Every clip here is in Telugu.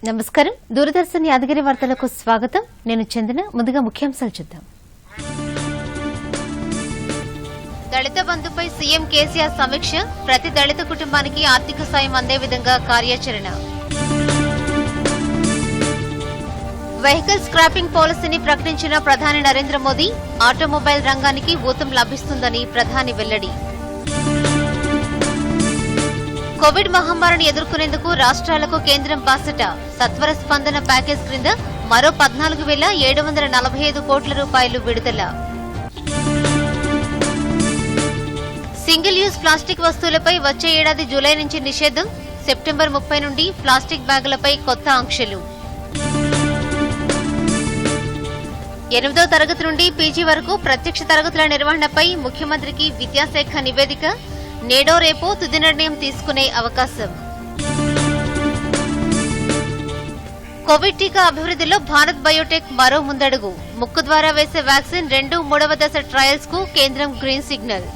నమస్కారం. దూరదర్శన్ యాదగిరి వార్తలకు స్వాగతం. నేను చందన. ముందుగా ముఖ్యాంశాలు చూద్దాం. దళిత బంధుపై సీఎం కేసీఆర్ సమీక్ష. ప్రతి దళిత కుటుంబానికి ఆర్థిక సాయం అందే విధంగా కార్యాచరణ. వెహికల్ స్క్రాపింగ్ పాలసీని ప్రకటించిన ప్రధాని నరేంద్ర మోదీ. ఆటోమొబైల్ రంగానికి ఊతం లభిస్తుందని ప్రధాని వెల్లడి. కోవిడ్ మహమ్మారిని ఎదుర్కొనేందుకు రాష్ట్రాలకు కేంద్రం బాసట. సత్వర స్పందన ప్యాకేజ్ క్రింద మరో 14,745 కోట్ల రూపాయలు విడుదల. సింగిల్ యూజ్ ప్లాస్టిక్ వస్తువులపై వచ్చే ఏడాది జూలై నుంచి నిషేధం. సెప్టెంబర్ 30 నుండి ప్లాస్టిక్ బ్యాగులపై కొత్త ఆంక్షలు. 8వ తరగతి నుండి పీజీ వరకు ప్రత్యక్ష తరగతుల నిర్వహణపై ముఖ్యమంత్రికి విద్యాశాఖ నివేదిక. నేడో రేపో తుది నిర్ణయం తీసుకునే అవకాశం. కోవిడ్ టీకా అభివృద్దిలో భారత్ బయోటెక్ మరో ముందడుగు. ముక్కు ద్వారా వేసే వ్యాక్సిన్ 2, 3వ దశ ట్రయల్స్ కు కేంద్రం గ్రీన్ సిగ్నల్.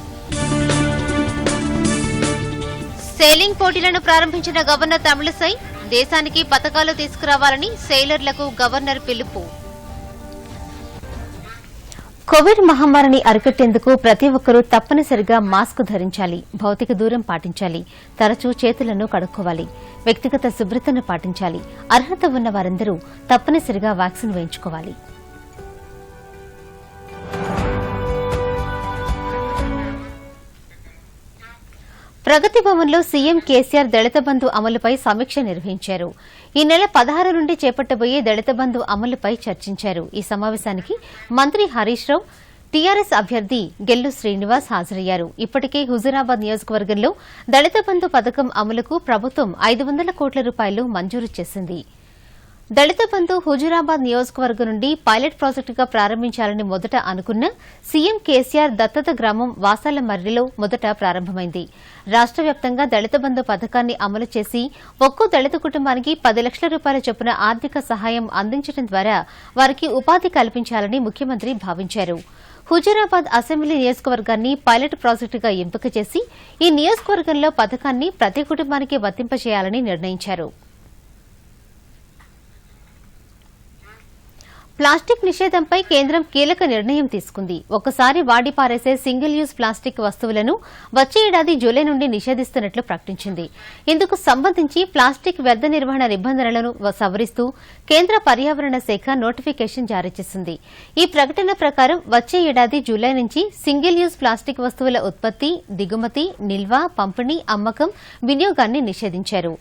సెయిలింగ్ పోటీలను ప్రారంభించిన గవర్నర్ తమిళిసై. దేశానికి పతకాలు తీసుకురావాలని సెయిలర్లకు గవర్నర్ పిలుపు. కోవిడ్ మహమ్మారిని అరికట్టేందుకు ప్రతి ఒక్కరూ తప్పనిసరిగా మాస్క్ ధరించాలి, భౌతిక దూరం పాటించాలి, తరచూ చేతులను కడుక్కోవాలి, వ్యక్తిగత శుభ్రతను పాటించాలి. అర్హత ఉన్న వారందరూ తప్పనిసరిగా వ్యాక్సిన్ వేయించుకోవాలి. ప్రగతి భవన్లో సీఎం కేసీఆర్ దళిత బంధు అమలుపై సమీక్ష నిర్వహించారు. ఈ నెల 16 నుండి చేపట్టబోయే దళిత బంధు అమలుపై చర్చించారు. ఈ సమావేశానికి మంత్రి హరీష్ రావు, టీఆర్ఎస్ అభ్యర్థి గెల్లు శ్రీనివాస్ హాజరయ్యారు. ఇప్పటికే హుజూరాబాద్ నియోజకవర్గంలో దళిత బంధు పథకం అమలుకు ప్రభుత్వం 500 కోట్ల రూపాయలు మంజూరు చేసింది. దళిత బంధు హుజూరాబాద్ నియోజకవర్గం నుండి పైలట్ ప్రాజెక్టుగా ప్రారంభించాలని మొదట అనుకున్న సీఎం కేసీఆర్ దత్తత గ్రామం వాసాల మర్రిలో మొదట ప్రారంభమైంది. రాష్ట వ్యాప్తంగా దళిత బంధు పథకాన్ని అమలు చేసి ఒక్కో దళిత కుటుంబానికి 10 లక్షల రూపాయల చొప్పున ఆర్థిక సహాయం అందించడం ద్వారా వారికి ఉపాధి కల్పించాలని ముఖ్యమంత్రి భావించారు. హుజూరాబాద్ అసెంబ్లీ నియోజకవర్గాన్ని పైలట్ ప్రాజెక్టుగా ఎంపిక చేసి ఈ నియోజకవర్గంలో పథకాన్ని ప్రతి కుటుంబానికి వర్తింపజేయాలని నిర్ణయించారు. ప్లాస్టిక్ నిషేధంపై కేంద్రం కీలక నిర్ణయం తీసుకుంది. ఒకసారి వాడి పారేసే సింగిల్ యూజ్ ప్లాస్టిక్ వస్తువులను వచ్చే ఏడాది జూలై నుండి నిషేధిస్తున్నట్లు ప్రకటించింది. ఇందుకు సంబంధించి ప్లాస్టిక్ వ్యర్థ నిర్వహణ నిబంధనలను సవరిస్తూ కేంద్ర పర్యావరణ శాఖ నోటిఫికేషన్ జారీ చేసింది. ఈ ప్రకటన ప్రకారం వచ్చే ఏడాది జూలై నుంచి సింగిల్ యూజ్ ప్లాస్టిక్ వస్తువుల ఉత్పత్తి, దిగుమతి, నిల్వ, పంపిణీ, అమ్మకం, వినియోగాన్ని నిషేధించారు.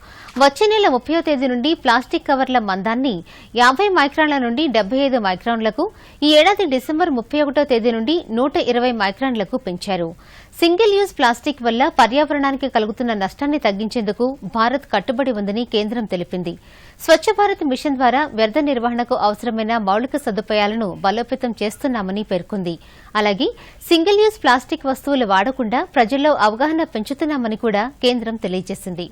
వచ్చే నెల 30వ తేదీ నుండి ప్లాస్టిక్ కవర్ల మందాన్ని 50 మైక్రాన్ల నుండి 75 మైక్రాన్లకు, ఈ ఏడాది డిసెంబర్ 31వ తేదీ నుండి 120 మైక్రాన్లకు పెంచారు. సింగిల్ యూజ్ ప్లాస్టిక్ వల్ల పర్యావరణానికి కలుగుతున్న నష్టాన్ని తగ్గించేందుకు భారత్ కట్టుబడి ఉందని కేంద్రం తెలిపింది. స్వచ్ఛ భారత్ మిషన్ ద్వారా వ్యర్థ నిర్వహణకు అవసరమైన మౌలిక సదుపాయాలను బలోపేతం చేస్తున్నామని పేర్కొంది. అలాగే సింగిల్ యూజ్ ప్లాస్టిక్ వస్తువులు వాడకుండా ప్రజల్లో అవగాహన పెంచుతున్నామని కూడా కేంద్రం తెలియజేసింది.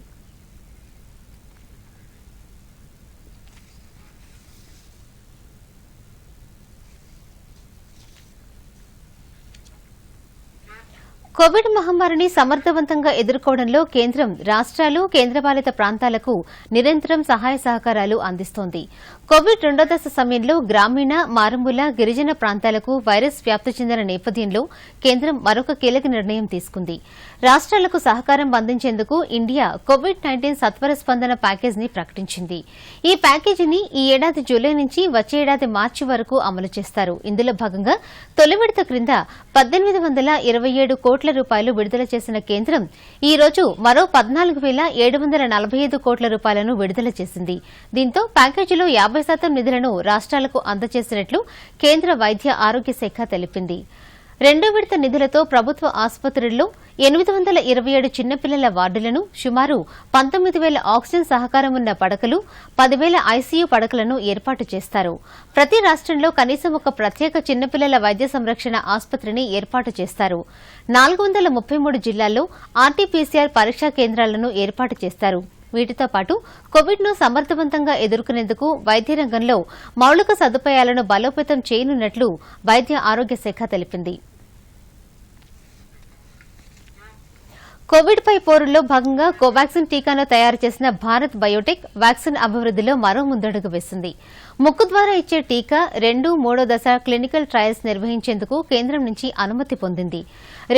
కోవిడ్ మహమ్మారిని సమర్థవంతంగా ఎదుర్కోవడంలో కేంద్రం రాష్ట్రాలు, కేంద్రపాలిత ప్రాంతాలకు నిరంతరం సహాయ సహకారాలు అందిస్తోంది. కోవిడ్ 2వ దశ సమయంలో గ్రామీణ, మారుమూల, గిరిజన ప్రాంతాలకు వైరస్ వ్యాప్తి చెందిన నేపథ్యంలో కేంద్రం మరొక కీలక నిర్ణయం తీసుకుంది. రాష్ట్రాలకు సహకారం అందించేందుకు ఇండియా కోవిడ్-19 సత్వర స్పందన ప్యాకేజీని ప్రకటించింది. ఈ ప్యాకేజీని ఈ ఏడాది జూలై నుంచి వచ్చే ఏడాది మార్చి వరకు అమలు చేస్తారు. ఇందులో భాగంగా తొలి విడత క్రింద 1827 కోట్ల రూపాయలు విడుదల చేసిన కేంద్రం ఈ రోజు మరో 14,745 కోట్ల రూపాయలను విడుదల చేసింది. దీంతో ప్యాకేజీలో 50% నిధులను రాష్ట్రాలకు అందజేసినట్లు కేంద్ర వైద్య ఆరోగ్య శాఖ తెలిపింది. రెండో విడత నిధులతో ప్రభుత్వ ఆసుపత్రుల్లో 827 చిన్నపిల్లల వార్డులను, సుమారు 19,000 ఆక్సిజన్ సహకారం ఉన్న పడకలు, 10,000 ఐసీయూ పడకలను ఏర్పాటు చేస్తారు. ప్రతి రాష్ట్రంలో కనీసం ఒక ప్రత్యేక చిన్నపిల్లల వైద్య సంరక్షణ ఆసుపత్రిని ఏర్పాటు చేస్తారు. 433 జిల్లాల్లో ఆర్టీపీసీఆర్ పరీక్షా కేంద్రాలను ఏర్పాటు చేస్తారు. వీటితో పాటు కోవిడ్ను సమర్థవంతంగా ఎదుర్కొనేందుకు వైద్య రంగంలో మౌలిక సదుపాయాలను బలోపేతం చేయనున్నట్లు వైద్య ఆరోగ్య శాఖ తెలిపింది. కోవిడ్ పై పోరులో భాగంగా కోవాక్సిన్ టీకాను తయారు చేసిన భారత్ బయోటెక్ వ్యాక్సిన్ అభివృద్దిలో మరో ముందడుగు వేసింది. ముక్కు ద్వారా ఇచ్చే టీకా 2, 3వ దశ క్లినికల్ ట్రయల్స్ నిర్వహించేందుకు కేంద్రం నుంచి అనుమతి పొందింది.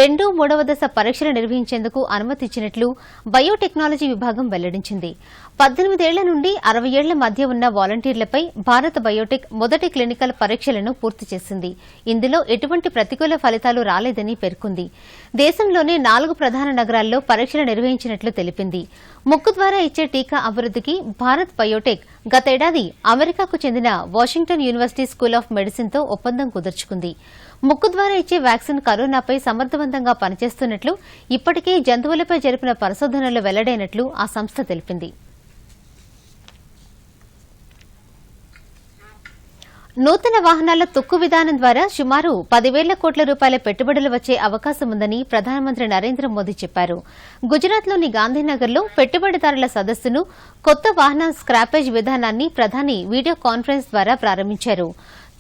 2, 3వ దశ పరీక్షలు నిర్వహించేందుకు అనుమతి ఇచ్చినట్లు బయోటెక్నాలజీ విభాగం వెల్లడించింది. 18 ఏళ్ల నుండి 60 ఏళ్ల మధ్య ఉన్న వాలంటీర్లపై భారత్ బయోటెక్ మొదటి క్లినికల్ పరీక్షలను పూర్తి చేసింది. ఇందులో ఎటువంటి ప్రతికూల ఫలితాలు రాలేదని పేర్కొంది. దేశంలోనే 4 ప్రధాన నగరాల్లో పరీక్షలు నిర్వహించినట్లు తెలిపింది. ముక్కు ద్వారా ఇచ్చే టీకా అభివృద్దికి భారత్ బయోటెక్ గతేడాది అమెరికాకు చెందిన వాషింగ్టన్ యూనివర్సిటీ స్కూల్ ఆఫ్ మెడిసిన్తో ఒప్పందం కుదుర్చుకుంది. ముక్కు ద్వారా ఇచ్చే వ్యాక్సిన్ కరోనాపై సమర్థవంతంగా పనిచేస్తున్నట్లు ఇప్పటికే జంతువులపై జరిపిన పరిశోధనలు వెల్లడైనట్లు ఆ సంస్థ తెలిపింది. నూతన వాహనాల తుక్కు విధానం ద్వారా సుమారు 10,000 కోట్ల రూపాయల పెట్టుబడులు వచ్చే అవకాశం ఉందని ప్రధానమంత్రి నరేంద్ర మోదీ చెప్పారు. గుజరాత్లోని గాంధీనగర్లో పెట్టుబడిదారుల సదస్సును, కొత్త వాహన స్క్రాపేజ్ విధానాన్ని ప్రధాని వీడియో కాన్ఫరెన్స్ ద్వారా ప్రారంభించారు.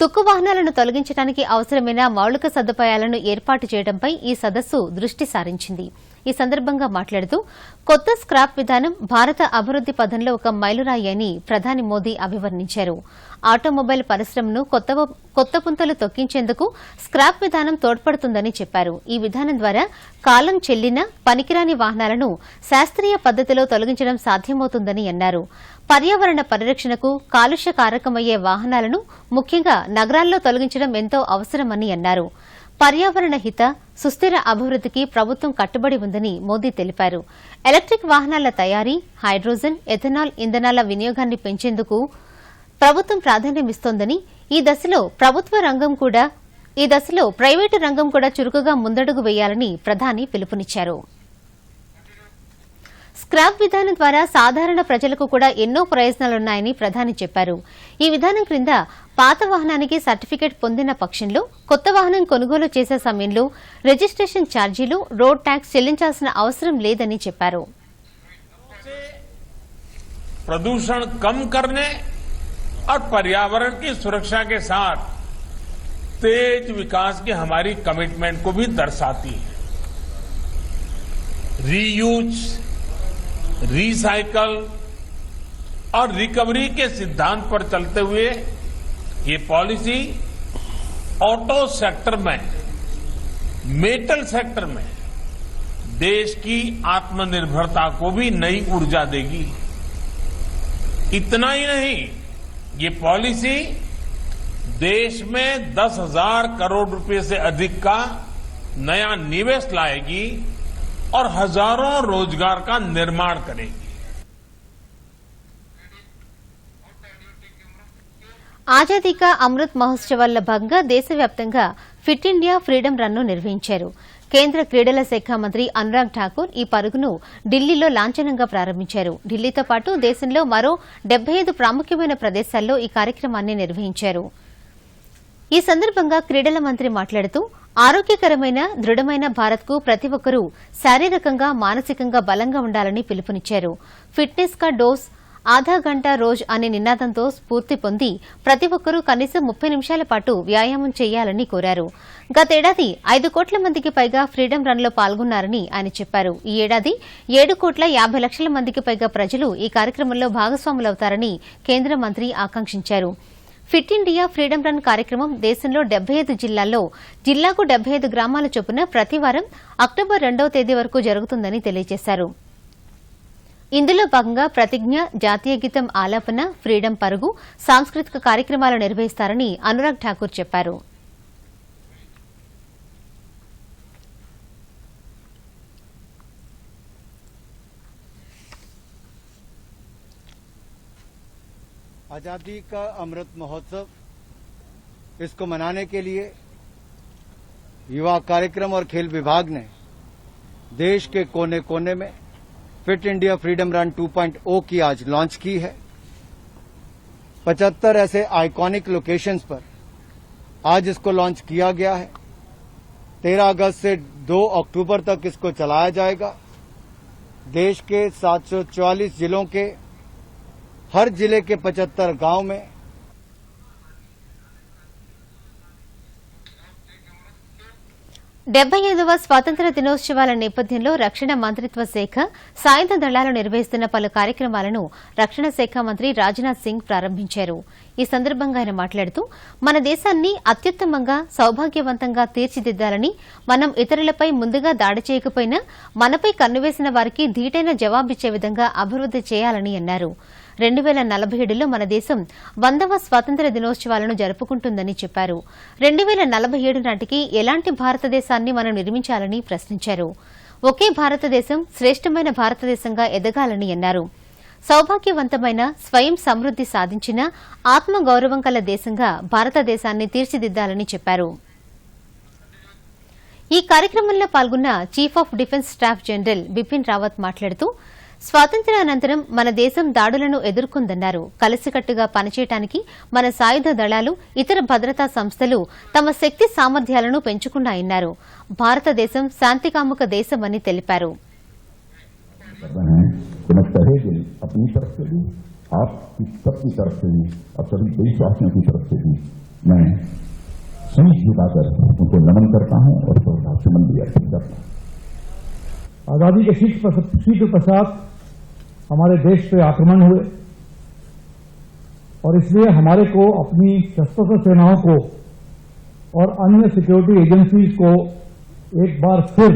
తుక్కు వాహనాలను తొలగించడానికి అవసరమైన మౌలిక సదుపాయాలను ఏర్పాటు చేయడంపై ఈ సదస్సు దృష్టి సారించింది. ఈ సందర్భంగా మాట్లాడుతూ కొత్త స్క్రాప్ విధానం భారత అభివృద్ది పథంలో ఒక మైలురాయి అని ప్రధాని మోదీ అభివర్ణించారు. ఆటోమొబైల్ పరిశ్రమను కొత్త పుంతలు తొక్కించేందుకు స్క్రాప్ విధానం తోడ్పడుతుందని చెప్పారు. ఈ విధానం ద్వారా కాలం చెల్లిన పనికిరాని వాహనాలను శాస్త్రీయ పద్దతిలో తొలగించడం సాధ్యమవుతుందని అన్నారు. పర్యావరణ పరిరక్షణకు కాలుష్య కారకమయ్యే వాహనాలను ముఖ్యంగా నగరాల్లో తొలగించడం ఎంతో అవసరమని అన్నారు. పర్యావరణ హిత, సుస్థిర అభివృద్దికి ప్రభుత్వం కట్టుబడి ఉందని మోదీ తెలిపారు. ఎలక్టిక్ వాహనాల తయారీ, హైడ్రోజన్, ఎథనాల్ ఇంధనాల వినియోగాన్ని పెంచేందుకు ప్రభుత్వం ప్రాధాన్యమిస్తోందని, ఈ దశలో ప్రైవేటు రంగం కూడా చురుకుగా ముందడుగు వేయాలని ప్రధాని పిలుపునిచ్చారు. స్క్రాప్ విధానం ద్వారా సాధారణ ప్రజలకు కూడా ఎన్నో ప్రయోజనాలున్నాయని ప్రధాని చెప్పారు. ఈ విధానం క్రింద పాత వాహనానికి సర్టిఫికెట్ పొందిన పక్షంలో కొత్త వాహనం కొనుగోలు చేసే సమయంలో రిజిస్ట్రేషన్ ఛార్జీలు, రోడ్ ట్యాక్స్ చెల్లించాల్సిన అవసరం లేదని చెప్పారు. प्रदूषण कम करने और पर्यावरण की सुरक्षा के साथ तेज विकास की हमारी कमिटमेंट को भी दर्शाती है. रीयूज, रिसाइकल और रिकवरी के सिद्धांत पर चलते हुए ये पॉलिसी ऑटो सेक्टर में, मेटल सेक्टर में देश की आत्मनिर्भरता को भी नई ऊर्जा देगी. इतना ही नहीं, ये पॉलिसी देश में 10,000 करोड़ रुपए से अधिक का नया निवेश लाएगी और हजारों रोजगार का निर्माण करेगी. ఆజాదీ కా అమృత్ మహోత్సవాల్లో భాగంగా దేశవ్యాప్తంగా ఫిట్ ఇండియా ఫ్రీడమ్ రన్ ను నిర్వహించారు. కేంద్ర క్రీడల శాఖ మంత్రి అనురాగ్ ఠాకూర్ ఈ పరుగును ఢిల్లీలో లాంఛనంగా ప్రారంభించారు. ఢిల్లీతో పాటు దేశంలో మరో 75 ప్రాముఖ్యమైన ప్రదేశాల్లో ఈ కార్యక్రమాన్ని నిర్వహించారు. ఈ సందర్భంగా క్రీడల మంత్రి మాట్లాడుతూ ఆరోగ్యకరమైన, దృఢమైన భారత్కు ప్రతి ఒక్కరూ శారీరకంగా, మానసికంగా బలంగా ఉండాలని పిలుపునిచ్చారు. ఫిట్నెస్ కా డోస్, ఆధా గంట రోజ్ అనే నినాదంతో స్ఫూర్తి పొంది ప్రతి ఒక్కరూ కనీసం 30 నిమిషాల పాటు వ్యాయామం చేయాలని కోరారు. గతేడాది 5 కోట్ల మందికి పైగా ఫ్రీడమ్ రన్ లో పాల్గొన్నారని ఆయన చెప్పారు. ఈ ఏడాది 7,50,00,000 మందికి పైగా ప్రజలు ఈ కార్యక్రమంలో భాగస్వాములవుతారని కేంద్ర మంత్రి ఆకాంక్షించారు. ఫిట్ ఇండియా ఫ్రీడమ్ రన్ కార్యక్రమం దేశంలో 75 జిల్లాల్లో జిల్లాకు 75 గ్రామాల చొప్పున ప్రతి వారం అక్టోబర్ 2వ తేదీ వరకు జరుగుతుందని తెలియజేశారు. ఇందులో భాగంగా ప్రతిజ్ఞ, జాతీయ గీతం ఆలాపన, ఫ్రీడమ్ పరుగు, సాంస్కృతిక కార్యక్రమాలు నిర్వహిస్తారని అనురాగ్ ఠాకూర్ చెప్పారు. आजादी का अमृत महोत्सव, इसको मनाने के लिए युवा कार्यक्रम और खेल विभाग ने देश के कोने कोने में फिट इंडिया फ्रीडम रन 2.0 की आज लॉन्च की है. 75 ऐसे आइकॉनिक लोकेशंस पर आज इसको लॉन्च किया गया है. 13 अगस्त से 2 अक्टूबर तक इसको चलाया जाएगा. देश के 744 जिलों के हर जिले के 75 गांव में 75వ స్వాతంత్ర్య దినోత్సవాల నేపథ్యంలో రక్షణ మంత్రిత్వ శాఖ సాయుధ దళాలు నిర్వహిస్తున్న పలు కార్యక్రమాలను రక్షణ శాఖ మంత్రి రాజ్నాథ్ సింగ్ ప్రారంభించారు. ఈ సందర్భంగా ఆయన మాట్లాడుతూ మన దేశాన్ని అత్యుత్తమంగా సౌభాగ్యవంతంగా తీర్చిదిద్దాలని, మనం ఇతరులపై ముందుగా దాడి చేయకపోయినా మనపై కన్నువేసిన వారికి ధీటైన జవాబిచ్చే విధంగా అభివృద్ది చేయాలని అన్నారు. 2047లో మన దేశం 100వ స్వాతంత్ర్య దినోత్సవాలను జరుపుకుంటుందని చెప్పారు. 2047 నాటికి ఎలాంటి భారతదేశాన్ని మనం నిర్మించాలని ప్రశ్నించారు. ఒకే భారతదేశం శ్రేష్టమైన భారతదేశంగా ఎదగాలని అన్నారు. సౌభాగ్యవంతమైన, స్వయం సమృద్ది సాధించిన, ఆత్మగౌరవం కల దేశంగా భారతదేశాన్ని తీర్చిదిద్దాలని చెప్పారు. ఈ కార్యక్రమంలో పాల్గొన్న chief of defence staff general Bipin Rawat మాట్లాడుతూ స్వాతంత్ర్యానంతరం మన దేశం దాడులను ఎదుర్కొందన్నారు. కలిసికట్టుగా పనిచేయడానికి మన సాయుధ దళాలు, ఇతర భద్రతా సంస్థలు తమ శక్తి సామర్థ్యాలను పెంచుకున్నాయన్నారు. భారతదేశం శాంతికాముక దేశమని తెలిపారు. अपनी तरफ से भी, आप सबकी तरफ से भी और सभी देशवासियों की तरफ से भी मैं शीश झुकाकर उनको नमन करता हूं और श्रद्धासुमन भी अर्पित करता हूं। आजादी के शीघ्र पश्चात हमारे देश पे आक्रमण हुए और इसलिए हमारे को अपनी सशस्त्र सेनाओं को और अन्य सिक्योरिटी एजेंसीज को एक बार फिर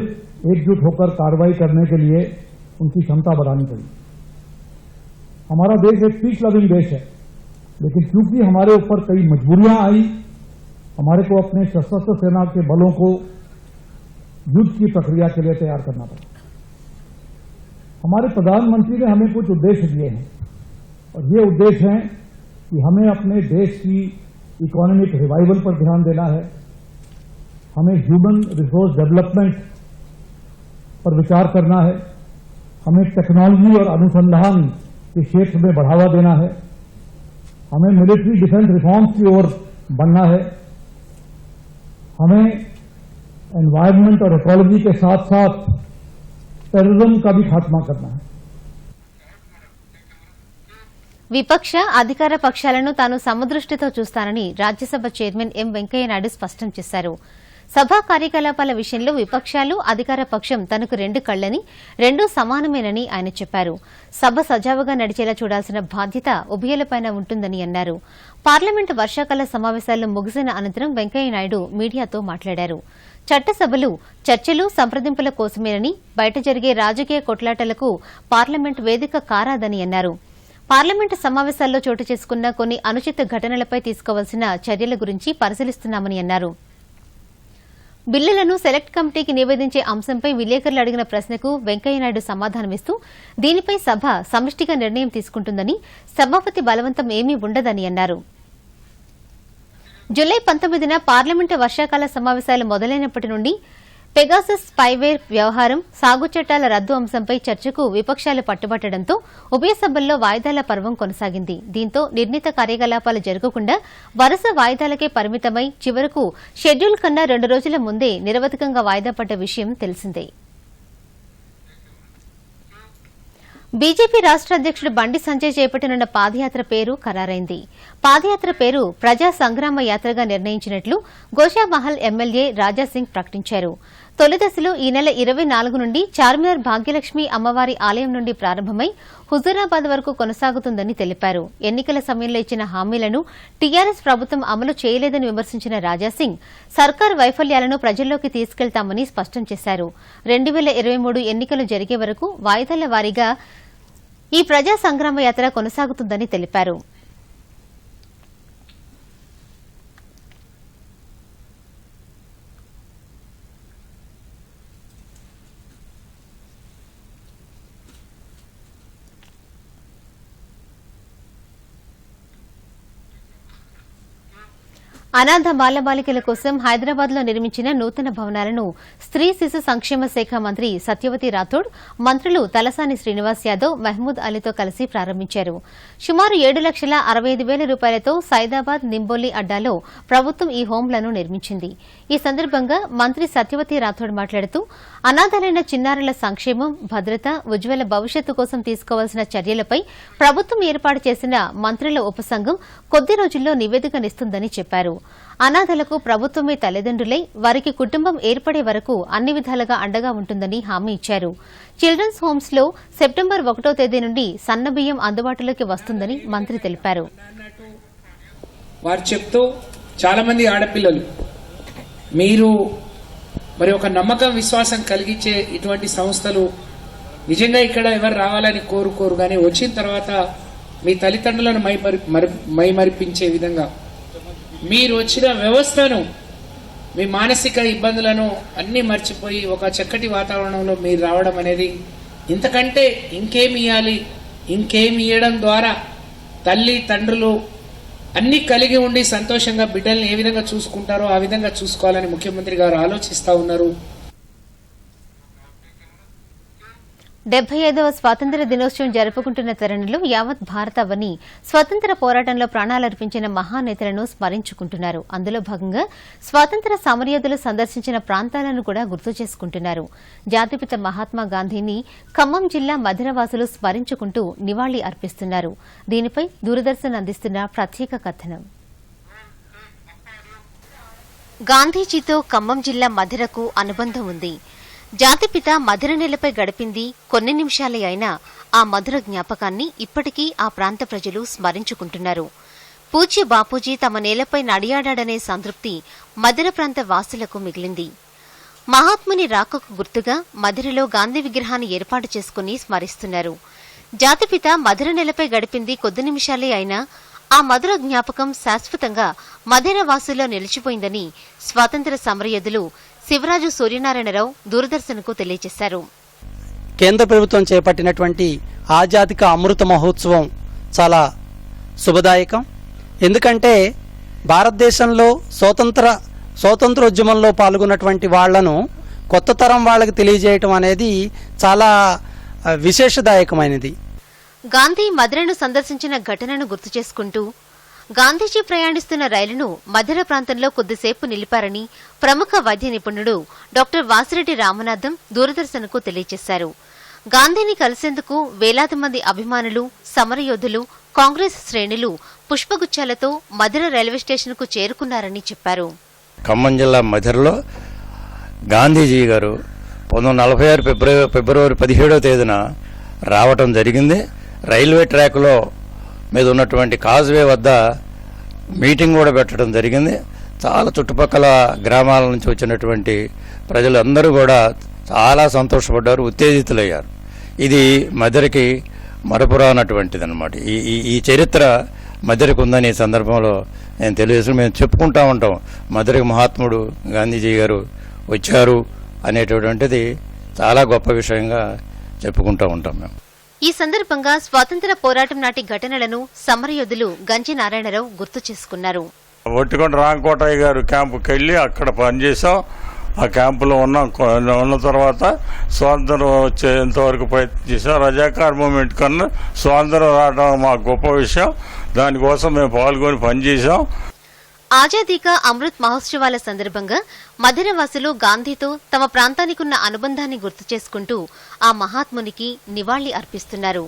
एकजुट होकर कार्रवाई करने के लिए उनकी क्षमता बढ़ानी पड़ी। हमारा देश एक पीस लविंग देश है, लेकिन क्योंकि हमारे ऊपर कई मजबूरियां आई, हमारे को अपने सशस्त्र सेना के बलों को युद्ध की प्रक्रिया के लिए तैयार करना पड़ा। हमारे प्रधानमंत्री ने हमें कुछ उद्देश्य दिए हैं और ये उद्देश्य हैं कि हमें अपने देश की इकोनॉमिक रिवाइवल पर ध्यान देना है, हमें ह्यूमन रिसोर्स डेवलपमेंट पर विचार करना है, हमें टेक्नोलॉजी और अनुसंधान के क्षेत्र में बढ़ावा देना है, हमें मिलिट्री डिफेंस रिफॉर्म्स की ओर बढ़ना है, हमें एनवायरनमेंट और इकोलॉजी के साथ साथ टेररिज्म का भी खात्मा करना है। విపక్ష అధికార పక్షాలను తాను సమదృష్టితో చూస్తానని రాజ్యసభ చైర్మన్ ఎం వెంకయ్యనాయుడు స్పష్టం చేశారు. సభా కార్యకలాపాల విషయంలో విపక్షాలు, అధికార పక్షం తనకు రెండు కళ్లని, రెండూ సమానమేనని ఆయన చెప్పారు. సభ సజావుగా నడిచేలా చూడాల్సిన బాధ్యత ఉభయులపైన ఉంటుందని అన్నారు. పార్లమెంటు వర్షాకాల సమావేశాలు ముగిసిన అనంతరం వెంకయ్యనాయుడు మీడియాతో మాట్లాడారు. చట్టసభలు చర్చలు, సంప్రదింపుల కోసమేనని, బయట జరిగే రాజకీయ కొట్లాటలకు పార్లమెంట్ వేదిక కారాదని అన్నారు. పార్లమెంటు సమావేశాల్లో చోటు చేసుకున్న కొన్ని అనుచిత ఘటనలపై తీసుకోవాల్సిన చర్యల గురించి పరిశీలిస్తున్నామని అన్నారు. బిల్లులను సెలెక్ట్ కమిటీకి నివేదించే అంశంపై విలేకరులు అడిగిన ప్రశ్నకు వెంకయ్యనాయుడు సమాధానమిస్తూ దీనిపై సభ సమిష్టిగా నిర్ణయం తీసుకుంటుందని, సభాపతి బలవంతం ఏమీ ఉండదని అన్నారు. జులై 19న పార్లమెంటు వర్షాకాల సమావేశాలు మొదలైనప్పటి నుండి పెగాసస్ స్పైవేర్ వ్యవహారం, సాగు చట్టాల రద్దు అంశంపై చర్చకు విపక్షాలు పట్టుబట్టడంతో ఉభయ సభల్లో వాయిదాల పర్వం కొనసాగింది. దీంతో నిర్ణీత కార్యకలాపాలు జరగకుండా వరుస వాయిదాలకే పరిమితమై చివరకు షెడ్యూల్ కన్నా 2 రోజుల ముందే నిరవధికంగా వాయిదా పడ్డ విషయం తెలిసిందే. బీజేపీ రాష్ట అధ్యకుడు బండి సంజయ్ చేపట్టనున్న పాదయాత్ర పేరు ఖరారైంది. పాదయాత్ర పేరు ప్రజా సంగ్రామ యాత్రగా నిర్ణయించినట్లు గోషామహల్ ఎమ్మెల్యే రాజాసింగ్ ప్రకటించారు. తొలి దశలో ఈ నెల 24 నుండి చార్మినార్ భాగ్యలక్ష్మి అమ్మవారి ఆలయం నుండి ప్రారంభమై హుజూరాబాద్ వరకు కొనసాగుతుందని తెలిపారు. ఎన్నికల సమయంలో ఇచ్చిన హామీలను టీఆర్ఎస్ ప్రభుత్వం అమలు చేయలేదని విమర్శించిన రాజాసింగ్ సర్కార్ వైఫల్యాలను ప్రజల్లోకి తీసుకెళ్తామని స్పష్టం చేశారు. 2023 ఎన్నికలు జరిగే వరకు వాయిదాల వారీగా ఈ ప్రజా సంగ్రామ యాత్ర కొనసాగుతుందని తెలిపారు. అనాథ బాలబాలికల కోసం హైదరాబాద్ లో నిర్మించిన నూతన భవనాలను స్త్రీ శిశు సంక్షేమ శాఖ మంత్రి సత్యవతి రాథోడ్, మంత్రులు తలసాని శ్రీనివాస్ యాదవ్, మహమూద్ అలీతో కలిసి ప్రారంభించారు. సుమారు 7,65,000 రూపాయలతో సైదాబాద్, నింబోలి అడ్డాలో ప్రభుత్వం ఈ హోంలను నిర్మించింది. ఈ సందర్భంగా మంత్రి సత్యవతి రాథోడ్ మాట్లాడుతూ అనాథలైన చిన్నారుల సంక్షేమం, భద్రత, ఉజ్వల భవిష్యత్తు కోసం తీసుకోవాల్సిన చర్యలపై ప్రభుత్వం ఏర్పాటు చేసిన మంత్రుల ఉపసంఘం కొద్ది రోజుల్లో నివేదికనిస్తుందని చెప్పారు. అనాథలకు ప్రభుత్వమే తల్లిదండ్రులై వారికి కుటుంబం ఏర్పడే వరకు అన్ని విధాలుగా అండగా ఉంటుందని హామీ ఇచ్చారు. చిల్డ్రన్స్ హోమ్స్ లో సెప్టెంబర్ 1వ తేదీ నుండి సన్నబియ్యం అందుబాటులోకి వస్తుందని మంత్రి తెలిపారు. వారు చెప్తూ చాలా మంది ఆడపిల్లలు మీరు మరి ఒక నమ్మకం, విశ్వాసం కలిగించే ఇటువంటి సంస్థలు నిజంగా ఇక్కడ ఎవరు రావాలని కోరుకోరు, కానీ వచ్చిన తర్వాత మీ తల్లిదండ్రులను మైమరిపించే విధంగా మీరు వచ్చిన వ్యవస్థను, మీ మానసిక ఇబ్బందులను అన్ని మర్చిపోయి ఒక చక్కటి వాతావరణంలో మీరు రావడం అనేది ఇంతకంటే ఇంకేమి ఇవ్వాలి? ఇంకేమి ఇవ్వడం ద్వారా తల్లి తండ్రులు అన్ని కలిగి ఉండి సంతోషంగా బిడ్డల్ని ఏ విధంగా చూసుకుంటారో ఆ విధంగా చూసుకోవాలని ముఖ్యమంత్రి గారు ఆలోచిస్తా ఉన్నారు. 75వ స్వాతంత్ర్య దినోత్సవం జరుపుకుంటున్న తరుణంలో యావత్ భారతావని స్వతంత్ర పోరాటంలో ప్రాణాలర్పించిన మహానేతలను స్మరించుకుంటున్నారు. అందులో భాగంగా స్వాతంత్ర్య సమరయోధులు సందర్శించిన ప్రాంతాలను కూడా గుర్తు చేసుకుంటున్నారు. జాతిపిత మహాత్మా గాంధీని ఖమ్మం జిల్లా మధిరవాసులు స్మరించుకుంటూ నివాళి అర్పిస్తున్నారు. దీనిపై దూరదర్శన్ అందిస్తున్న ప్రత్యేక కథనం. గాంధీజీతో ఖమ్మం జిల్లా మధిరకు అనుబంధం ఉంది. జాతిపిత మధుర నేలపై గడిపింది కొన్ని నిమిషాలే అయినా ఆ మధుర జ్ఞాపకాన్ని ఇప్పటికీ ఆ ప్రాంత ప్రజలు స్మరించుకుంటున్నారు. పూజ్య బాపూజీ తమ నేలపై నడియాడాడనే సంతృప్తి మధుర ప్రాంత వాసులకు మిగిలింది. మహాత్ముని రాకకు గుర్తుగా మధురలో గాంధీ విగ్రహాన్ని ఏర్పాటు చేసుకుని స్మరిస్తున్నారు. జాతిపిత మధుర నేలపై గడిపింది కొద్ది నిమిషాలే అయినా ఆ మధుర జ్ఞాపకం శాశ్వతంగా మధుర వాసుల్లో నిలిచిపోయిందని స్వాతంత్ర సమరయోధులు శివరాజు సూర్యనారాయణరావు దూరదర్శన్కు తెలియజేశారు. కేంద్ర ప్రభుత్వం చేపట్టినటువంటి ఆజాదీ కా అమృత మహోత్సవం చాలా శుభదాయకం. ఎందుకంటే భారతదేశంలో స్వాతంత్రోద్యమంలో పాల్గొన్నటువంటి వాళ్లను కొత్త తరం వాళ్ళకి తెలియజేయటం అనేది చాలా విశేషదాయకమైనది. గాంధీ మధురను సందర్శించిన ఘటనను గుర్తు చేసుకుంటూ గాంధీజీ ప్రయాణిస్తున్న రైలును మధుర ప్రాంతంలో కొద్దిసేపు నిలిపారని ప్రముఖ వైద్య నిపుణుడు డాక్టర్ వాసిరెడ్డి రామనాథం దూరదర్శన్కు తెలియజేశారు. గాంధీని కలిసేందుకు వేలాది మంది అభిమానులు, సమరయోధులు, కాంగ్రెస్ శ్రేణులు పుష్పగుచ్చాలతో మధుర రైల్వే స్టేషన్కు చేరుకున్నారని చెప్పారు. ఖమ్మం జిల్లా మధురలో గాంధీజీ గారు 1946 ఫిబ్రవరి 17వ తేదీన రావటం జరిగింది. రైల్వే ట్రాక్లో మీద ఉన్నటువంటి కాజ్వే వద్ద మీటింగ్ కూడా పెట్టడం జరిగింది. చాలా చుట్టుపక్కల గ్రామాల నుంచి వచ్చినటువంటి ప్రజలందరూ కూడా చాలా సంతోషపడ్డారు, ఉత్తేజితులయ్యారు. ఇది మధురకి మరపురానటువంటిది అనమాట. ఈ చరిత్ర మధురకు ఉందని ఈ సందర్భంలో నేను తెలియజేసి మేము చెప్పుకుంటా ఉంటాం. మధురకు మహాత్ముడు గాంధీజీ గారు వచ్చారు అనేటటువంటిది చాలా గొప్ప విషయంగా చెప్పుకుంటూ ఉంటాం మేము. ఈ సందర్భంగా స్వాతంత్ర పోరాటం నాటి ఘటనలను సమరయోధులు గంజి నారాయణరావు గుర్తు చేసుకున్నారు. ఒట్టికొండ రాంకోటయ్య గారు క్యాంపుకి వెళ్ళి అక్కడ పనిచేసాం. ఆ క్యాంపులో ఉన్న తర్వాత స్వాతంత్రం వచ్చేంత వరకు ప్రయత్నం చేసాం. రజాకార్ మూమెంట్ కన్నా స్వాతంత్రం రావడం మాకు గొప్ప విషయం. దానికోసం మేము పాల్గొని పనిచేసాం. ఆజాదీ కా అమృత్ మహోత్సవాల సందర్భంగా మధురవాసులు గాంధీతో తమ ప్రాంతానికున్న అనుబంధాన్ని గుర్తు చేసుకుంటూ ఆ మహాత్మునికి నివాళి అర్పిస్తున్నారు.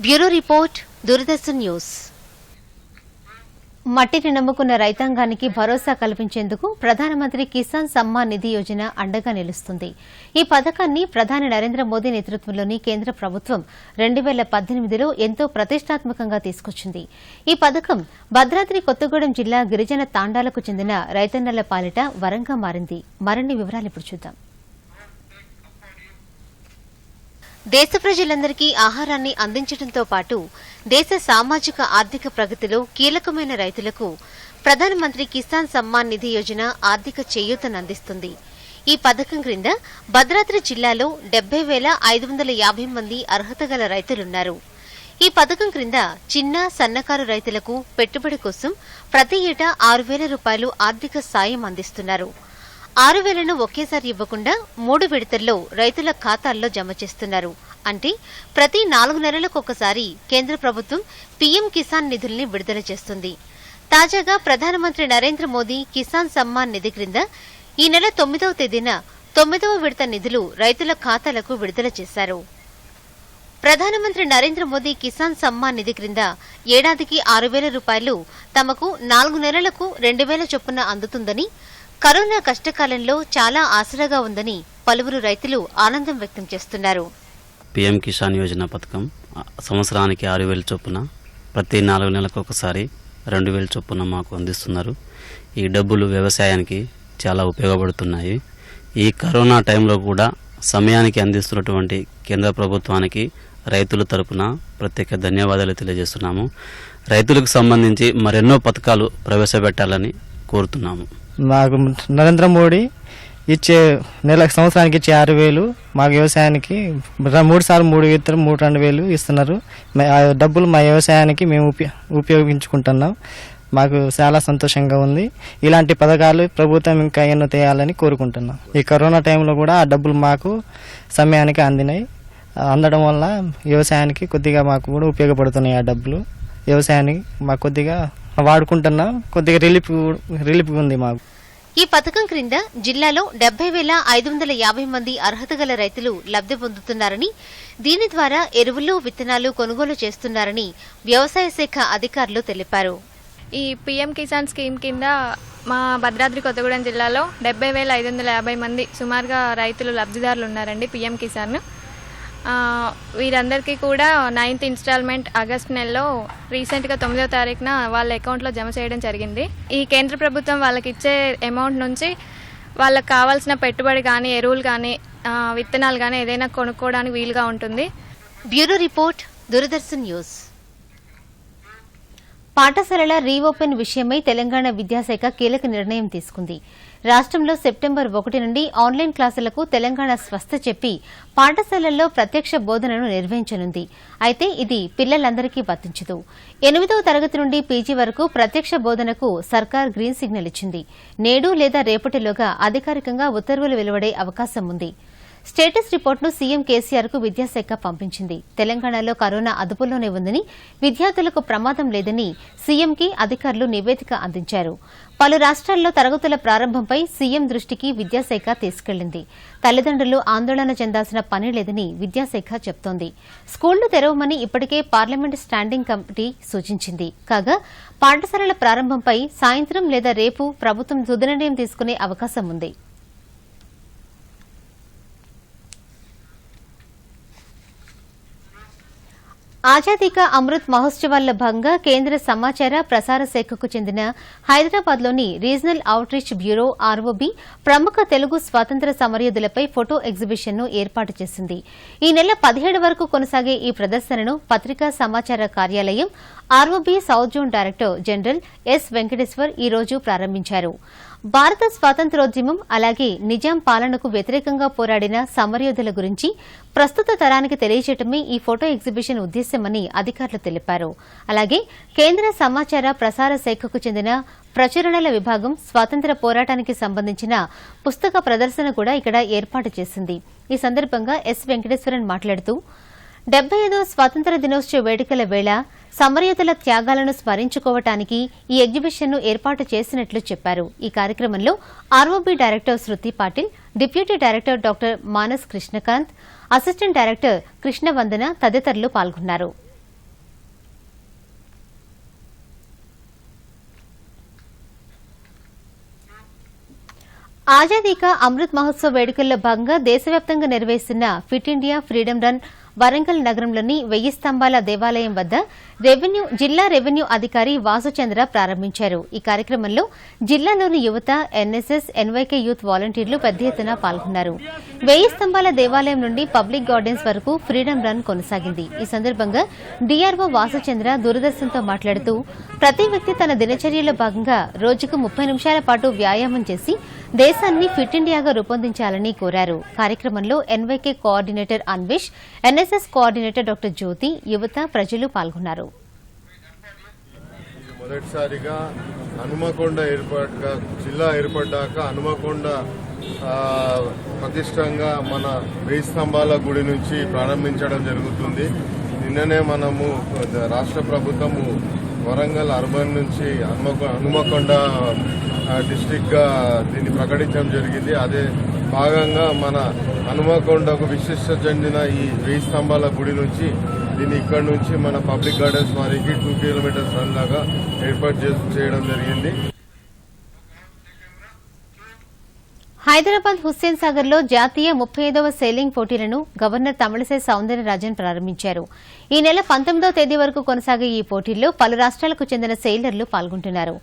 Bureau report, Doordarshan news. మట్టిని నమ్ముకున్న రైతాంగానికి భరోసా కల్పించేందుకు ప్రధానమంత్రి కిసాన్ సమ్మాన్ నిధి యోజన అండగా నిలుస్తుంది. ఈ పథకాన్ని ప్రధాని నరేంద్ర మోదీ నేతృత్వంలోని కేంద్ర ప్రభుత్వం 2018లో ఎంతో ప్రతిష్టాత్మకంగా తీసుకొచ్చింది. ఈ పథకం భద్రాద్రి కొత్తగూడెం జిల్లా గిరిజన తాండాలకు చెందిన రైతన్నల పాలిట వరంగా మారింది. మరిన్ని వివరాలు ఇప్పుడు చూద్దాం. దేశ ప్రజలందరికీ ఆహారాన్ని అందించడంతో పాటు దేశ సామాజిక ఆర్థిక ప్రగతిలో కీలకమైన రైతులకు ప్రధానమంత్రి కిసాన్ సమ్మాన్ నిధి యోజన ఆర్థిక చేయూతనందిస్తుంది. ఈ పథకం క్రింద భద్రాద్రి జిల్లాలో 70,550 మంది అర్హత గల రైతులున్నారు. ఈ పథకం క్రింద చిన్న, సన్నకారు రైతులకు పెట్టుబడి కోసం ప్రతి ఏటా 6,000 రూపాయలు ఆర్థిక సాయం అందిస్తున్నారు. 6,000ను ఒకేసారి ఇవ్వకుండా 3 విడతల్లో రైతుల ఖాతాల్లో జమ చేస్తున్నారు. అంటే ప్రతి 4 నెలలకు ఒకసారి కేంద్ర ప్రభుత్వం పీఎం కిసాన్ నిధుల్ని విడుదల చేస్తుంది. తాజాగా ప్రధానమంత్రి నరేంద్ర మోదీ కిసాన్ సమ్మాన్ నిధి క్రింద ఈ నెల 9వ తేదీన 9వ విడత నిధులు రైతుల ఖాతాలకు విడుదల చేశారు. ప్రధానమంత్రి నరేంద్ర మోదీ కిసాన్ సమ్మాన్ నిధి క్రింద ఏడాదికి 6,000 రూపాయలు తమకు 4 నెలలకు 2,000 చొప్పున అందుతుందని, కరోనా కష్టకాలంలో చాలా ఆసరాగా ఉందని పలువురు రైతులు ఆనందం వ్యక్తం చేస్తున్నారు. పీఎం కిసాన్ యోజన పథకం సంవత్సరానికి 6,000 చొప్పున ప్రతి 4 నెలలకు ఒకసారి 2,000 చొప్పున మాకు అందిస్తున్నారు. ఈ డబ్బులు వ్యవసాయానికి చాలా ఉపయోగపడుతున్నాయి. ఈ కరోనా టైంలో కూడా సమయానికి అందిస్తున్నటువంటి కేంద్ర ప్రభుత్వానికి రైతుల తరపున ప్రత్యేక ధన్యవాదాలు తెలియజేస్తున్నాము. రైతులకు సంబంధించి మరెన్నో పథకాలు ప్రవేశపెట్టాలని కోరుతున్నాము. మాకు నరేంద్ర మోడీ ఇచ్చే సంవత్సరానికి ఇచ్చే 6,000 మాకు వ్యవసాయానికి 3 సార్లు 3 విడతలు 2,000 ఇస్తున్నారు. ఆ డబ్బులు మా వ్యవసాయానికి మేము ఉపయోగించుకుంటున్నాం. మాకు చాలా సంతోషంగా ఉంది. ఇలాంటి పథకాలు ప్రభుత్వం ఇంకా ఎన్నో తేయాలని కోరుకుంటున్నాం. ఈ కరోనా టైంలో కూడా ఆ డబ్బులు మాకు సమయానికి అందినాయి. అందడం వల్ల వ్యవసాయానికి కొద్దిగా మాకు కూడా ఉపయోగపడుతున్నాయి. ఆ డబ్బులు వ్యవసాయానికి మాకు కొద్దిగా వాడుకుంటున్నాం. కొద్దిగా రిలీఫ్ ఉంది మాకు. ఈ పథకం క్రింద జిల్లాలో 70,550 మంది అర్హత గల రైతులు లబ్ది పొందుతున్నారని, దీని ద్వారా ఎరువులు, విత్తనాలు కొనుగోలు చేస్తున్నారని వ్యవసాయ శాఖ అధికారులు తెలిపారు. ఈ పీఎం కిసాన్ స్కీమ్ కింద మా భద్రాద్రి కొత్తగూడెం జిల్లాలో 70,550 మంది సుమారుగా రైతులు లబ్ధిదారులు ఉన్నారండి పీఎం కిసాన్. వీరందరికీ కూడా 9th ఇన్స్టాల్మెంట్ ఆగస్టు నెలలో రీసెంట్గా 9వ తారీఖున వాళ్ళ అకౌంట్లో జమ చేయడం జరిగింది. ఈ కేంద్ర ప్రభుత్వం వాళ్ళకి ఇచ్చే అమౌంట్ నుంచి వాళ్ళకి కావాల్సిన పెట్టుబడి కానీ, ఎరువులు కానీ, విత్తనాలు కానీ ఏదైనా కొనుక్కోవడానికి వీలుగా ఉంటుంది. Bureau report, Doordarshan news. పాఠశాలల రీఓపెన్ విషయమై తెలంగాణ విద్యాశాఖ కీలక నిర్ణయం తీసుకుంది. రాష్ట్రంలో సెప్టెంబర్ 1 నుండి ఆన్లైన్ క్లాసులకు తెలంగాణ స్వస్థ చెప్పి పాఠశాలల్లో ప్రత్యక్ష బోధనను నిర్వహించనుంది. అయితే ఇది పిల్లలందరికీ వర్తించదు. 8వ తరగతి నుండి పీజీ వరకు ప్రత్యక్ష బోధనకు సర్కార్ గ్రీన్ సిగ్నల్ ఇచ్చింది. నేడు లేదా రేపటిలోగా అధికారికంగా ఉత్తర్వులు వెలువడే అవకాశం ఉంది. స్టేటస్ రిపోర్టును సీఎం కేసీఆర్ కు విద్యాశాఖ పంపించింది. తెలంగాణలో కరోనా అదుపులోనే ఉందని, విద్యార్థులకు ప్రమాదం లేదని సీఎంకి అధికారులు నివేదిక అందించారు. పలు రాష్ట్రాల్లో తరగతుల ప్రారంభంపై సీఎం దృష్టికి విద్యాశాఖ తీసుకెళ్లింది. తల్లిదండ్రులు ఆందోళన చెందాల్సిన పని లేదని విద్యాశాఖ చెబుతోంది. స్కూళ్లు తెరవమని ఇప్పటికే పార్లమెంటు స్టాండింగ్ కమిటీ సూచించింది. కాగా పాఠశాలల ప్రారంభంపై సాయంత్రం లేదా రేపు ప్రభుత్వం తుది నిర్ణయం తీసుకునే అవకాశం ఉంది. ఆజాదీ కా అమృత్ మహోత్సవాల్లో భాగంగా కేంద్ర సమాచార ప్రసార శాఖకు చెందిన హైదరాబాద్లోని regional out reach bureau ROB ప్రముఖ తెలుగు స్వాతంత్ర్య సమరయోధులపై ఫోటో ఎగ్జిబిషన్ను ఏర్పాటు చేసింది. ఈ నెల 17 వరకు కొనసాగే ఈ ప్రదర్శనను పత్రికా సమాచార కార్యాలయం ROB south zone director general yes Venkateshwar ఈ రోజు ప్రారంభించారు. భారత స్వాతంత్ర్యోద్యమం అలాగే నిజాం పాలనకు వ్యతిరేకంగా పోరాడిన సమరయోధుల గురించి ప్రస్తుత తరానికి తెలియజేయటమే ఈ ఫోటో ఎగ్జిబిషన్ ఉద్దేశ్యమని అధికారులు తెలిపారు. అలాగే కేంద్ర సమాచార ప్రసార శాఖకు చెందిన ప్రచురణల విభాగం స్వాతంత్ర్య పోరాటానికి సంబంధించిన పుస్తక ప్రదర్శన కూడా ఇక్కడ ఏర్పాటు చేసింది. ఈ సందర్భంగా ఎస్ వెంకటేశ్వరన్ మాట్లాడుతూ 75వ స్వాతంత్ర దినోత్సవ వేడుకల వేళ సమరయోధుల త్యాగాలను స్మరించుకోవటానికి ఈ ఎగ్జిబిషన్ను ఏర్పాటు చేసినట్లు చెప్పారు. ఈ కార్యక్రమంలో ROB director Shruti Patil, deputy director doctor Manas Krishnakant, assistant director Krishnavandana తదితరులు పాల్గొన్నారు. ఆజాదీ కా అమృత్ మహోత్సవ్ వేడుకల్లో భాగంగా దేశవ్యాప్తంగా నిర్వహిస్తున్న fit India freedom run Warangal నగరంలోని 1000 స్తంభాల దేవాలయం వద్ద జిల్లా రెవెన్యూ అధికారి వాసుచంద్ర ప్రారంభించారు. ఈ కార్యక్రమంలో జిల్లాలోని యువత, ఎన్ఎస్ఎస్, ఎన్వైకే యూత్ వాలంటీర్లు పెద్ద ఎత్తున పాల్గొన్నారు. 1000 స్తంభాల దేవాలయం నుండి పబ్లిక్ గార్డెన్స్ వరకు ఫ్రీడమ్ రన్ కొనసాగింది. ఈ సందర్భంగా డీఆర్ఓ వాసుచంద్ర దూరదర్శన్తో మాట్లాడుతూ ప్రతి వ్యక్తి తన దినచర్యలో భాగంగా రోజుకు 30 నిమిషాల పాటు వ్యాయామం చేసి దేశాన్ని ఫిట్ ఇండియాగా రూపొందించాలని కోరారు. కార్యక్రమంలో NYK coordinator Anvesh, NSS coordinator doctor Jyothi, యువత, ప్రజలు పాల్గొన్నారు. మొదటిసారిగా హనుమకొండ జిల్లా ఏర్పడ్డాక హనుమకొండ ప్రతిష్టంగా మన 1000 స్తంభాల గుడి నుంచి ప్రారంభించడం జరుగుతుంది. నిన్ననే మనము రాష్ట్ర ప్రభుత్వము వరంగల్ అర్బన్ నుంచి హనుమకొండ డిస్టిక్ గా దీన్ని ప్రకటించడం జరిగింది. అదే భాగంగా మన హనుమకొండకు విశిష్ట చెందిన ఈ 1000 స్తంభాల గుడి నుంచి దీన్ని ఇక్కడ నుంచి మన పబ్లిక్ గార్డెన్స్ వారికి 2 కిలోమీటర్స్ రన్ లాగా ఏర్పాటు చేయడం జరిగింది. హైదరాబాద్ హుస్సేన్ సాగర్ లో జాతీయ 35వ సెయిలింగ్ పోటీలను గవర్నర్ తమిళిసై సౌందరరాజన్ ప్రారంభించారు. ఈ నెల 19వ తేదీ వరకు కొనసాగే ఈ పోటీల్లో పలు రాష్ట్రాలకు చెందిన సెయిలర్లు పాల్గొంటున్నారు.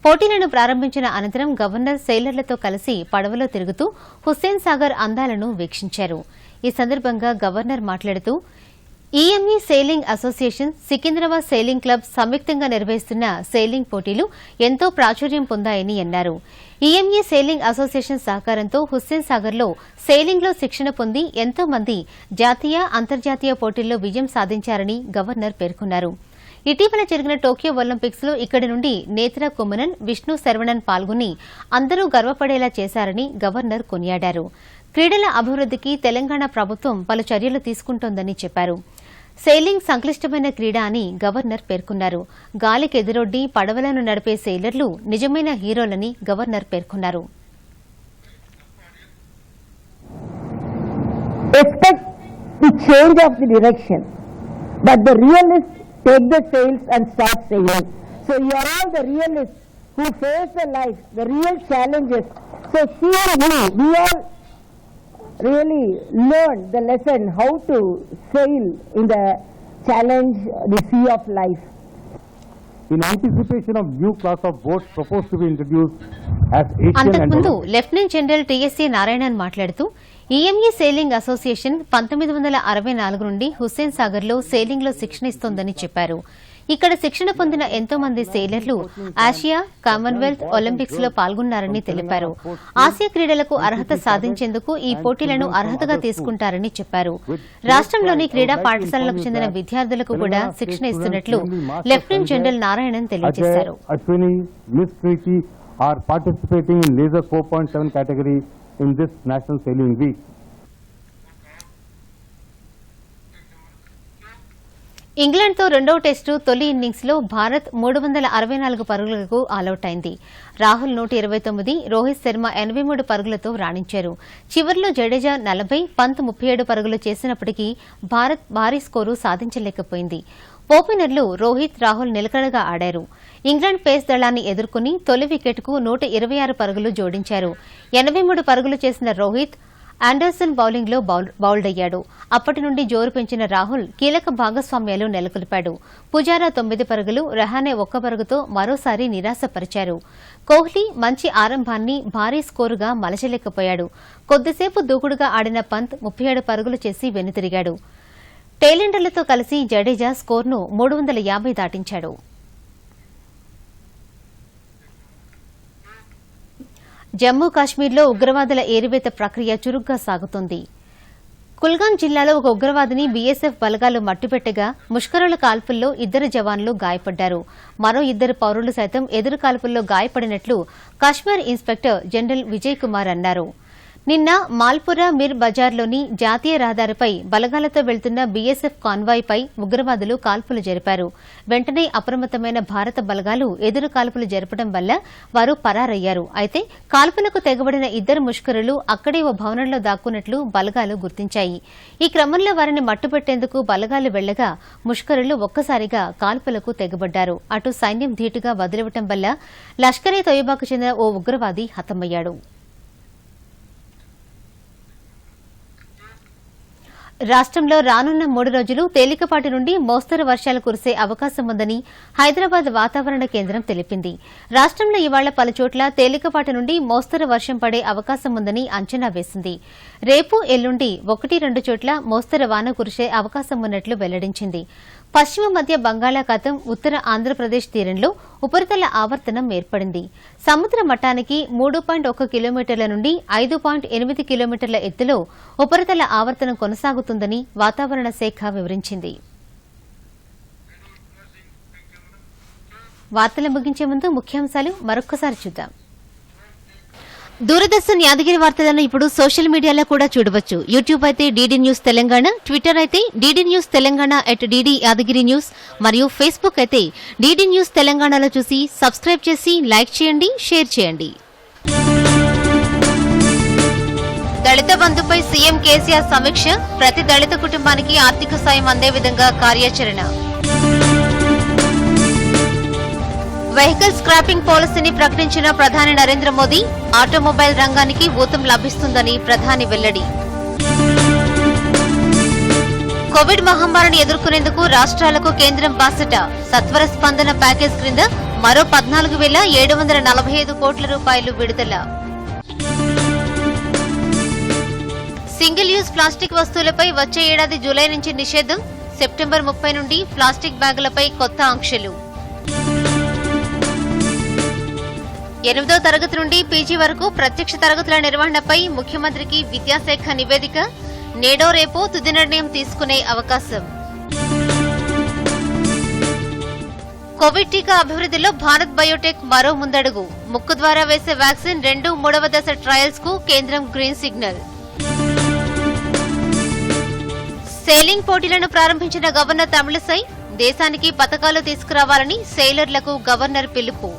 పోటీలను ప్రారంభించిన అనంతరం గవర్నర్ సెయిలర్లతో కలిసి పడవలో తిరుగుతూ హుస్సేన్ సాగర్ అందాలను వీక్షించారు. ఈ సందర్భంగా గవర్నర్ మాట్లాడుతూ EME sailing association, Secunderabad sailing club సంయుక్తంగా నిర్వహిస్తున్న సెయిలింగ్ పోటీలు ఎంతో ప్రాచుర్యం పొందాయని అన్నారు. ఈఎంఈ సెయిలింగ్ అసోసియేషన్ సహకారంతో హుస్సేన్ సాగర్ లో సెయిలింగ్ లో శిక్షణ పొంది ఎంతో మంది జాతీయ, అంతర్జాతీయ పోటీల్లో విజయం సాధించారని గవర్నర్ పేర్కొన్నారు. ఇటీవల జరిగిన టోక్యో ఒలింపిక్స్ లో ఇక్కడి నుండి నేత్రా కుమనన్, విష్ణు శరవణన్ పాల్గొని అందరూ గర్వపడేలా చేశారని గవర్నర్ కొనియాడారు. క్రీడల అభివృద్దికి తెలంగాణ ప్రభుత్వం పలు చర్యలు తీసుకుంటోందని చెప్పారు. సెయిలింగ్ సంక్లిష్టమైన క్రీడ అని గవర్నర్ పేర్కొన్నారు. గాలికి ఎదురొడ్డి పడవలను నడిపే సెయిలర్లు నిజమైన హీరోలని గవర్నర్ పేర్కొన్నారు. Expect the change of the direction, but the realists take the sails and start sailing. So you are all the realists who face the life, the real challenges. So here we all really learn the lesson how to sail in the challenge, the sea of life. In anticipation of new class of boats proposed to be introduced as Asian and అంతకుముందు లెఫ్టినెంట్ జనరల్ టీఎస్సీ నారాయణన్ మాట్లాడుతూ ఈఎంఈ సెయిలింగ్ అసోసియేషన్ 1964 నుండి హుస్సేన్ సాగర్ లో సెయిలింగ్ లో శిక్షణ ఇస్తోందని చెప్పారు. ఇక్కడ శిక్షణ పొందిన ఎంతో మంది సెయిలర్లు ఆసియా, కామన్వెల్త్, ఒలింపిక్స్ లో పాల్గొన్నారని తెలిపారు. ఆసియా క్రీడలకు అర్హత సాధించేందుకు ఈ పోటీలను అర్హతగా తీసుకుంటారని చెప్పారు. రాష్ట్రంలోని క్రీడా పాఠశాలలకు చెందిన విద్యార్థులకు కూడా శిక్షణ ఇస్తున్నట్లు లెఫ్టినెంట్ జనరల్ నారాయణన్ తెలియజేశారు. are participating in laser 4.7 category in this National Sailing Week. ఇంగ్లాండ్తో రెండవ టెస్టు తొలి ఇన్నింగ్స్ లో భారత్ 364 పరుగులకు ఆలౌట్ అయింది. రాహుల్ 129, రోహిత్ శర్మ 83 పరుగులతో రాణించారు. చివర్లో జడేజా 40, పంత్ 37 పరుగులు చేసినప్పటికీ భారత్ భారీ స్కోరు సాధించలేకపోయింది. ఓపెనర్లు రోహిత్, రాహుల్ నిలకడగా ఆడారు. ఇంగ్లాండ్ పేస్ దళాన్ని ఎదుర్కొని తొలి వికెట్కు 126 పరుగులు జోడించారు. 83 పరుగులు చేసిన రోహిత్ ఆండర్సన్ బౌలింగ్లో బౌల్డ్ అయ్యాడు. అప్పటి నుండి జోరు పెంచిన రాహుల్ కీలక భాగస్వామ్యాలు నెలకొల్పాడు. పుజారా 9 పరుగులు, రహానే 1 పరుగుతో మరోసారి నిరాశపరిచారు. కోహ్లీ మంచి ఆరంభాన్ని భారీ స్కోరుగా మలచలేకపోయాడు. కొద్దిసేపు దూకుడుగా ఆడిన పంత్ 37 పరుగులు చేసి వెనుతిరిగాడు. టైలెండర్లతో కలిసి జడేజా స్కోర్ను 350 దాటించాడు. జమ్మూ కాశ్మీర్లో ఉగ్రవాదుల ఏరివేత ప్రక్రియ చురుగ్గా సాగుతోంది. కుల్గాం జిల్లాలో ఒక ఉగ్రవాదిని బీఎస్ఎఫ్ బలగాలు మట్టిపెట్టగా ముష్కరుల కాల్పుల్లో 2 జవాన్లు గాయపడ్డారు. మరో 2 పౌరులు సైతం ఎదురు కాల్పుల్లో గాయపడినట్లు కాశ్మీర్ ఇన్స్పెక్టర్ జనరల్ విజయ్ కుమార్ అన్నారు. నిన్న మాల్పురా మిర్ బజార్లోని జాతీయ రహదారిపై బలగాలతో వెళ్తున్న బీఎస్ఎఫ్ కాన్వాయ్పై ఉగ్రవాదులు కాల్పులు జరిపారు. వెంటనే అప్రమత్తమైన భారత బలగాలు ఎదురు కాల్పులు జరపడం వల్ల వారు పరారయ్యారు. అయితే కాల్పులకు తెగబడిన 2 ముష్కరులు అక్కడే ఓ భవనంలో దాక్కున్నట్లు బలగాలు గుర్తించాయి. ఈ క్రమంలో వారిని మట్టుపెట్టేందుకు బలగాలు వెళ్లగా ముష్కరులు ఒక్కసారిగా కాల్పులకు తెగబడ్డారు. అటు సైన్యం ధీటుగా వదిలివ్వడం వల్ల లష్కరే తొయబాకు చెందిన ఓ ఉగ్రవాది హతమయ్యాడు. రాష్ట్రంలో రానున్న 3 రోజులు తేలికపాటి నుండి మోస్తరు వర్షాలు కురిసే అవకాశం ఉందని హైదరాబాద్ వాతావరణ కేంద్రం తెలిపింది. రాష్ట్రంలో ఇవాళ పలుచోట్ల తేలికపాటి నుండి మోస్తరు వర్షం పడే అవకాశం ఉందని అంచనా వేసింది. రేపు, ఎల్లుండి 1-2 చోట్ల మోస్తరు వాన కురిసే అవకాశం ఉన్నట్లు వెల్లడించింది. పశ్చిమ మధ్య బంగాళాఖాతం, ఉత్తర ఆంధ్రప్రదేశ్ తీరంలో ఉపరితల ఆవర్తనం ఏర్పడింది. సముద్ర మట్టానికి 3.1 కిలోమీటర్ల నుండి 5.8 కిలోమీటర్ల ఎత్తులో ఉపరితల ఆవర్తనం కొనసాగుతుందని వాతావరణ శాఖ వివరించింది. వార్తలు ముగించే ముందు ముఖ్యాంశాలు మరొక్కసారి చూద్దాం. దూరదర్శన్ యాదగిరి వార్తలను ఇప్పుడు సోషల్ మీడియాలో కూడా చూడవచ్చు. యూట్యూబ్ అయితే డీడీ న్యూస్ తెలంగాణ, ట్విట్టర్ అయితే DD news Telangana @DD Yadagiri news మరియు ఫేస్బుక్ అయితే డీడీ న్యూస్ తెలంగాణలో చూసి సబ్స్క్రైబ్ చేసి లైక్ చేయండి, షేర్ చేయండి. దళిత బంధుపై సీఎం కేసీఆర్ సమీక్ష, ప్రతి దళిత కుటుంబానికి ఆర్థిక సాయం అందే విధంగా కార్యాచరణ. వెహికల్ స్క్రాపింగ్ పాలసీని ప్రకటించిన ప్రధాని నరేంద్ర మోదీ, ఆటోమొబైల్ రంగానికి ఊతం లభిస్తుందని ప్రధాని వెల్లడి. కోవిడ్ మహమ్మారిని ఎదుర్కొనేందుకు రాష్ట్రాలకు కేంద్రం బాసట, సత్వర స్పందన ప్యాకేజ్ క్రింద మరో 14,745 కోట్ల రూపాయలు విడుదల. సింగిల్ యూజ్ ప్లాస్టిక్ వస్తువులపై వచ్చే ఏడాది జూలై నుంచి నిషేధం, సెప్టెంబర్ 30 నుండి ప్లాస్టిక్ బ్యాగులపై కొత్త ఆంక్షలు. 8వ తరగతి నుండి పీజీ వరకు ప్రత్యక్ష తరగతుల నిర్వహణపై ముఖ్యమంత్రికి విద్యాశాఖ నివేదిక, నేడో రేపో తుది నిర్ణయం తీసుకునే అవకాశం. కోవిడ్ టీకా అభివృద్ధిలో భారత్ బయోటెక్ మరో ముందడుగు, ముక్కు ద్వారా వేసే వ్యాక్సిన్ 2, 3వ దశ ట్రయల్స్ కు కేంద్రం గ్రీన్ సిగ్నల్. సెయిలింగ్ పోటీలను ప్రారంభించిన గవర్నర్ తమిళిసై, దేశానికి పతకాలు తీసుకురావాలని సెయిలర్లకు గవర్నర్ పిలుపు.